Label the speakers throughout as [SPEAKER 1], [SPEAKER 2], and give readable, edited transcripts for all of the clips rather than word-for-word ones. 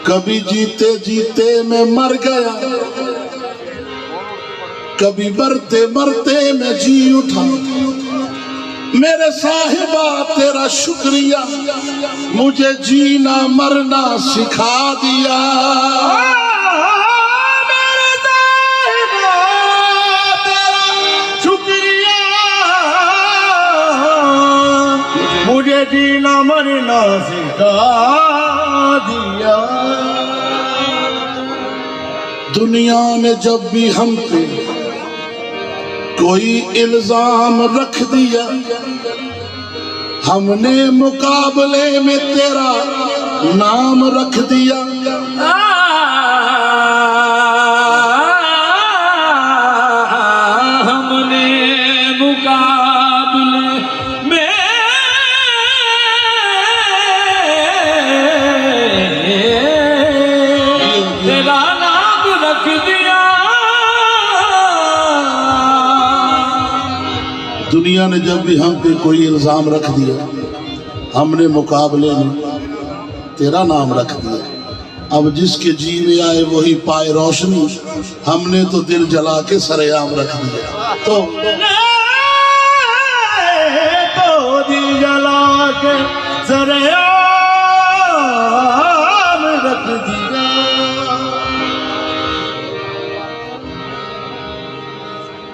[SPEAKER 1] कभी जीते जीते मैं मर गया, कभी मरते मरते मैं जी उठा। मेरे साहिबा तेरा शुक्रिया, मुझे जीना मरना सिखा दिया।
[SPEAKER 2] मेरे साहिबा तेरा शुक्रिया, मुझे जीना मरना सिखा दिया।
[SPEAKER 1] दुनिया ने जब भी हम पे कोई इल्जाम रख दिया, हमने मुकाबले में तेरा नाम रख दिया।
[SPEAKER 2] हमने मुकाबले में तेरा नाम रख दिया।
[SPEAKER 1] दुनिया ने जब भी हम पे कोई इल्जाम रख दिया, हमने मुकाबले में तेरा नाम रख दिया। अब जिसके जी में आए वही पाए रोशनी, हमने तो दिल जला के सरेआम रख दिया। तो
[SPEAKER 2] दिल जला के सरेआम रख दिया।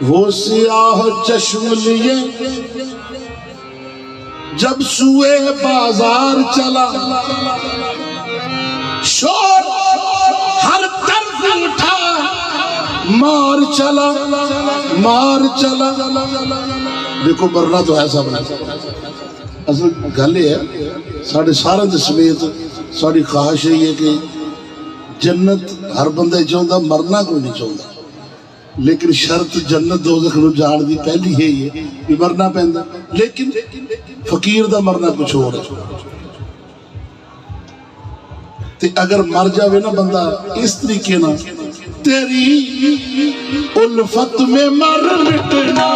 [SPEAKER 1] वो सियाह चश्म लिए जब सुए बाजार चला, शोर हर तरफ उठा, मार चला मार चला। देखो मरना तो ऐसा बना, असल गल है साढ़े सारे समेत साड़ी ख्वाहिश है कि जन्नत हर बंदा चाहता, मरना कोई नहीं चाहता। लेकिन शर्त जन्नत दोज़ख नूं जाण दी पहली है ही है कि मरना पैंदा। लेकिन फकीर दा मरना कुछ होर है। ते अगर मर जावे ना बंदा इस तरीके ना, तेरी उल्फत में मर मिटना।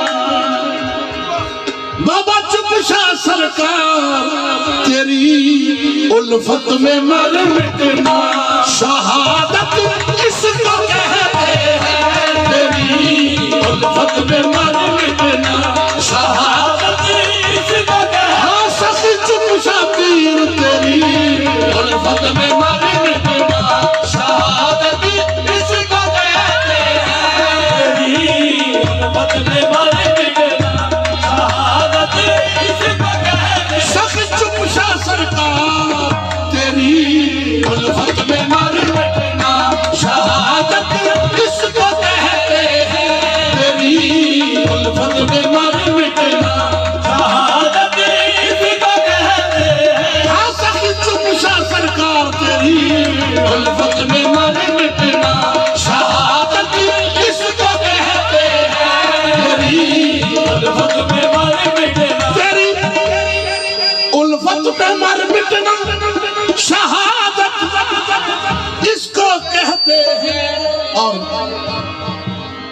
[SPEAKER 1] बाबा चुप शाह सरकार, तेरी उल्फत में मर मिटना। शहादत किसको कहते हैं, तेरी उल्फत में मर मिटना। शहादत किसको कहते हैं, हाँ सखी चुप शाह पीर, तेरी उल्फत में मर मिटना। शहादत किसको कहते हैं, तेरी उल्फत में मर मिटना। शहादत किसको कहते हैं, सखी चुप शाह सरकार, तेरी उल्फत में मर मिटना। शहादत किसको कहते हैं, तेरी उल्फत में मर मिटना। शहादत किसको कहते हैं, हाँ सखी चुप शाह सरकार, तेरी उल्फत में मर मिटना। शहादत किसको कहते हैं, तेरी उल्फत में मर मिटना। तेरी उल्फत में मर मिटना। शहादत किसको कहते हैं, और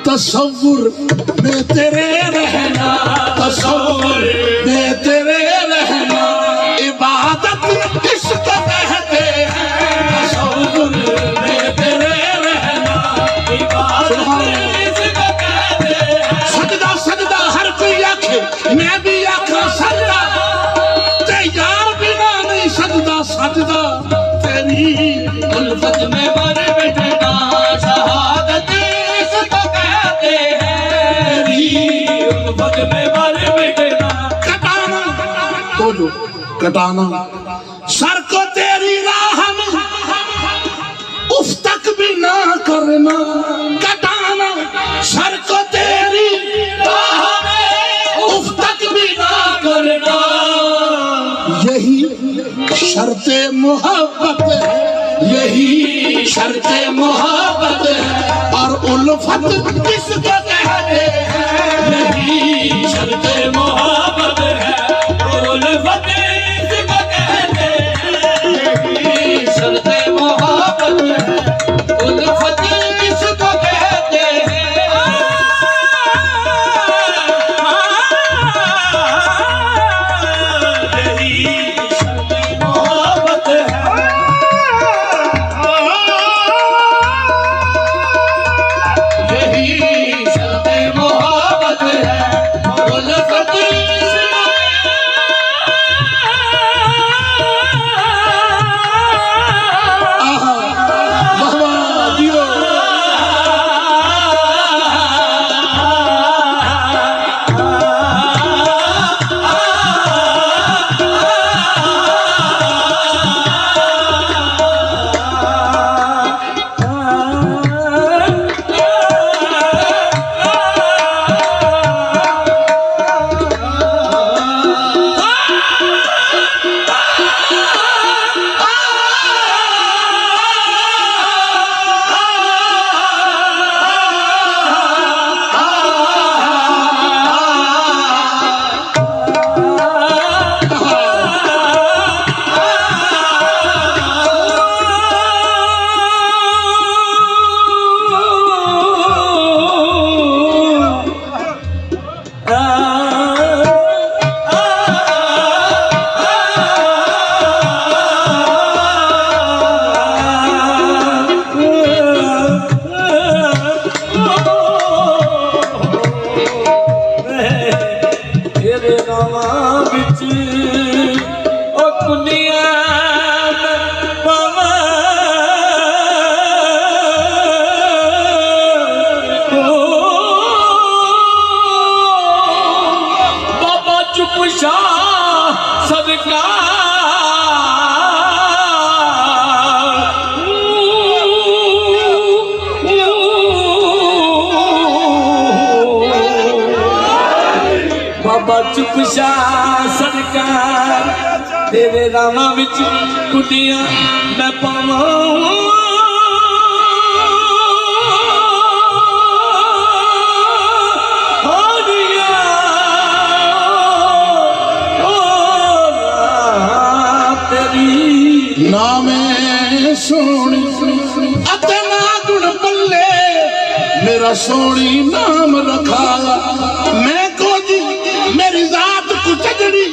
[SPEAKER 1] तसव्वुर में तेरे रहना, तसव्वुर में तेरे रहना। इबादत किसको कहते हैं, तसव्वुर में तेरे रहना। इबादत किसको कहते हैं, सजदा सजदा हर कोई आखे, मैं भी आखा सजदा, ते यार बिना नहीं सजदा सजदा। तेरी उल्फत में मर मिटना। शहादत किसको कहते हैं, तेरी उल्फत में मर मिटना। कटाना तो जो कटाना, सर को तेरी राह में उफ तक भी ना करना। कटाना सर को तेरी राह में उफ तक भी ना करना। यही शर्ते मोहब्बत है, यही शर्ते मोहब्बत है। और उल्फत किसको कहते हैं, यही शर्ते मोहब्बत है। उल्फत
[SPEAKER 2] दुनिया बाबा चुप शाह सरकार बाबा चुप शाह सरकार तेरे रामा विच कुटियां मैं पावां
[SPEAKER 1] ना मैं सोनी अते ना गुण पल्ले मेरा सोनी नाम रखाया मैं को जी मेरी जात को चजड़ी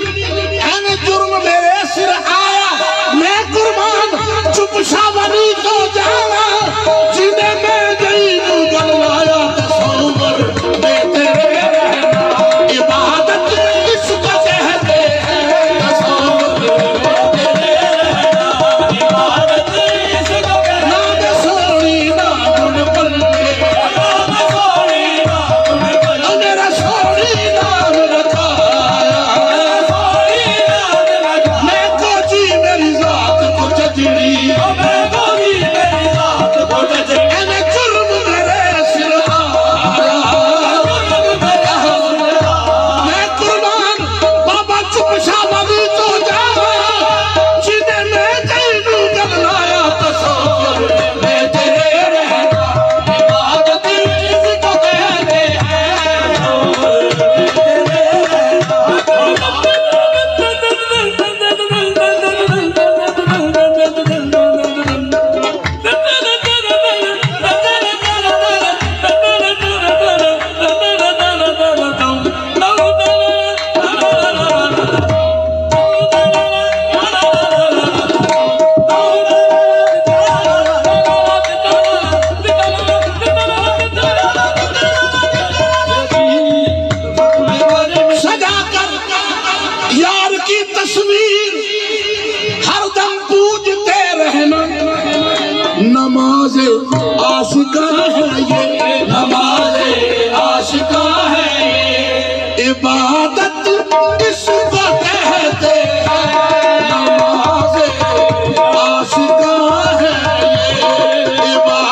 [SPEAKER 1] एने जुर्म मेरे सिर आया मैं कुर्बान चुप शावनी को जाना जिन्हें मैं गई मुगल लाया तसव्वुर मैं तेरे रहना इबादत इसको कहते हैं तसव्वुर मैं तेरे रहना इबादत इसको कहते हैं नाम सोनी ना गुण पल्ले नाम सोनी ना गुण पल्ले मेरा सोनी नाम रखाया मैं को जी मेरी जात को चजड़ी मैं को जी मेरी जात को चजड़ी एने जुर्म मेरे सिर आया मैं कुर्बान बाबा चुप शावनी तो जावा जिन्हें मैं जैनू गलाया तसव्वुर मैं तेरे रहना इबादत इसको कहते हैं तेरे सजा कर यार की तस्वीर हरदम पूजते रहना नमाज आशिका है ये नमाज आशिका है ये इबादत